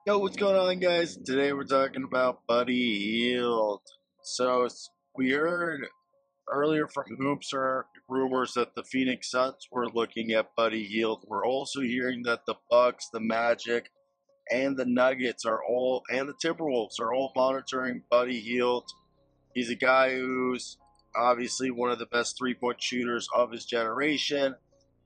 Yo, what's going on, guys? Today we're talking about Buddy Hield. So we heard earlier from Hoopser rumors that the Phoenix Suns were looking at Buddy Hield. We're also hearing that the Bucks, the Magic, and the Nuggets and the Timberwolves are all monitoring Buddy Hield. He's a guy who's obviously one of the best three-point shooters of his generation,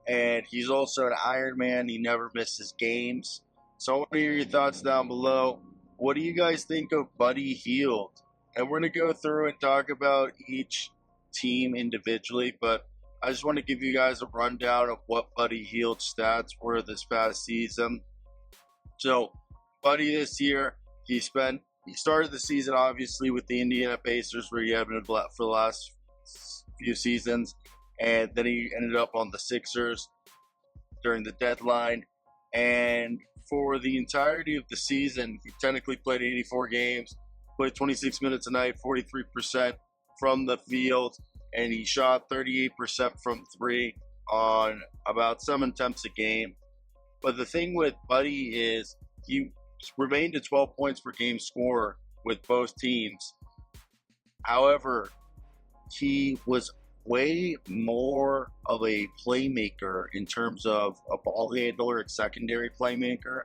and he's also an Iron Man. He never misses games. So I want to hear your thoughts down below. What do you guys think of Buddy Hield? And we're going to go through and talk about each team individually, but I just want to give you guys a rundown of what Buddy Hield's stats were this past season. So, Buddy this year, he started the season obviously with the Indiana Pacers, where he had been for the last few seasons, and then he ended up on the Sixers during the deadline. And for the entirety of the season, he technically played 84 games, played 26 minutes a night, 43% from the field, and he shot 38% from three on about 7 attempts a game. But the thing with Buddy is he remained a 12 points per game scorer with both teams. However, he was way more of a playmaker in terms of a ball handler and secondary playmaker.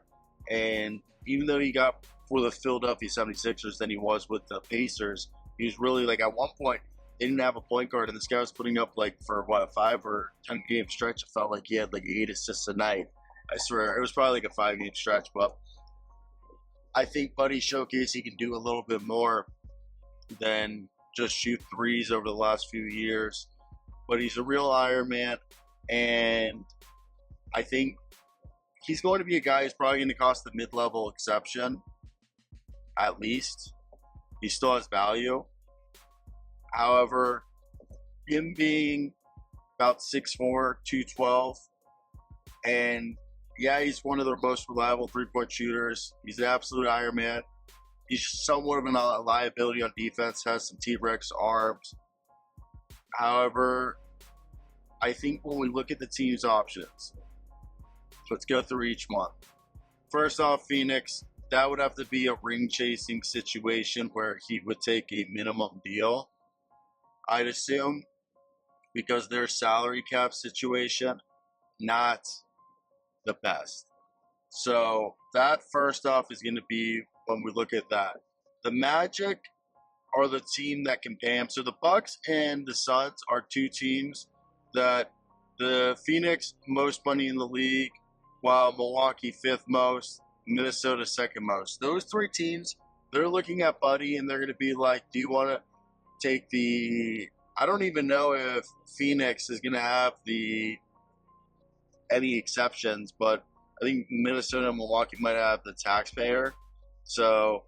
And even though he got for the Philadelphia 76ers than he was with the Pacers, he was really like at one point they didn't have a point guard, and this guy was putting up like for what a 5 or 10 game stretch. It felt like he had like 8 assists a night. I swear it was probably like a 5 game stretch, but I think Buddy showcased he can do a little bit more than just shoot threes over the last few years. But he's a real Iron Man, and I think he's going to be a guy who's probably going to cost the mid-level exception, at least. He still has value. However, him being about 6'4", 212, and yeah, he's one of the most reliable three-point shooters. He's an absolute Iron Man. He's somewhat of a liability on defense, has some T-Rex arms. However, I think when we look at the team's options, let's go through each one. First off, Phoenix, that would have to be a ring-chasing situation where he would take a minimum deal, I'd assume, because their salary cap situation, not the best. So that first off is going to be when we look at that. The Magic are the team that can pay him. So the Bucks and the Suns are two teams that the Phoenix most money in the league, while Milwaukee fifth most, Minnesota second most. Those three teams, they're looking at Buddy and they're going to be like, do you want to take the... I don't even know if Phoenix is going to have any exceptions, but I think Minnesota and Milwaukee might have the taxpayer. So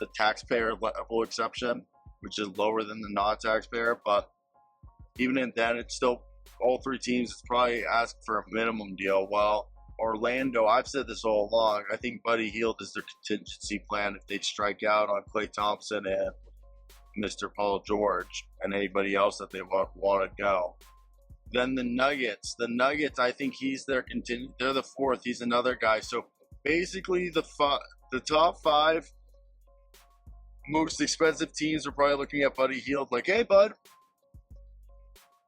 the taxpayer level exception, which is lower than the non-taxpayer, but even in that, it's still all three teams probably ask for a minimum deal. Well, Orlando, I've said this all along, I think Buddy Hield is their contingency plan if they strike out on Klay Thompson and Mr. Paul George and anybody else that they want to go. Then the Nuggets, I think he's their they're the fourth. He's another guy. So basically, the top 5 most expensive teams are probably looking at Buddy Hield like, hey, bud.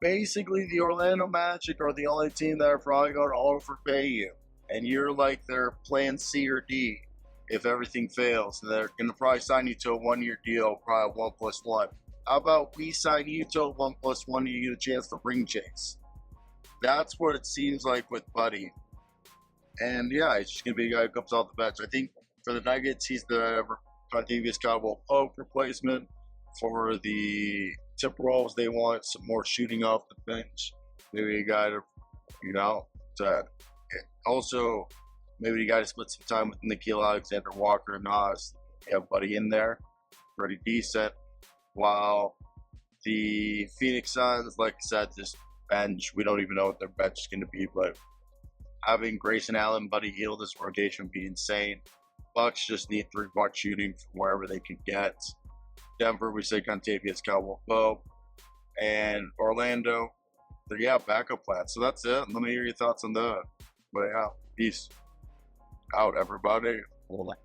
Basically, the Orlando Magic are the only team that are probably going to overpay you, and you're like their plan C or D if everything fails. And they're going to probably sign you to a 1-year deal, probably 1+1. How about we sign you to a 1+1 and you get a chance to ring chase? That's what it seems like with Buddy. And yeah, he's just going to be a guy who comes off the bench. I think for the Nuggets, he's the Contavious Caldwell Pope replacement. For the Timberwolves, they want some more shooting off the bench. Maybe a guy to also maybe a guy to split some time with Nickeil Alexander-Walker and Nas. Have Buddy in there, pretty decent. While the Phoenix Suns, like I said, just bench. We don't even know what their bench is going to be, but having Grayson Allen, Buddy Hield as rotation would be insane. Bucks just need 3-point shooting from wherever they can get. Denver, we say Contavious Caldwell Pope. And Orlando, backup plan. So that's it. Let me hear your thoughts on that. But yeah, peace. Out, everybody. Well,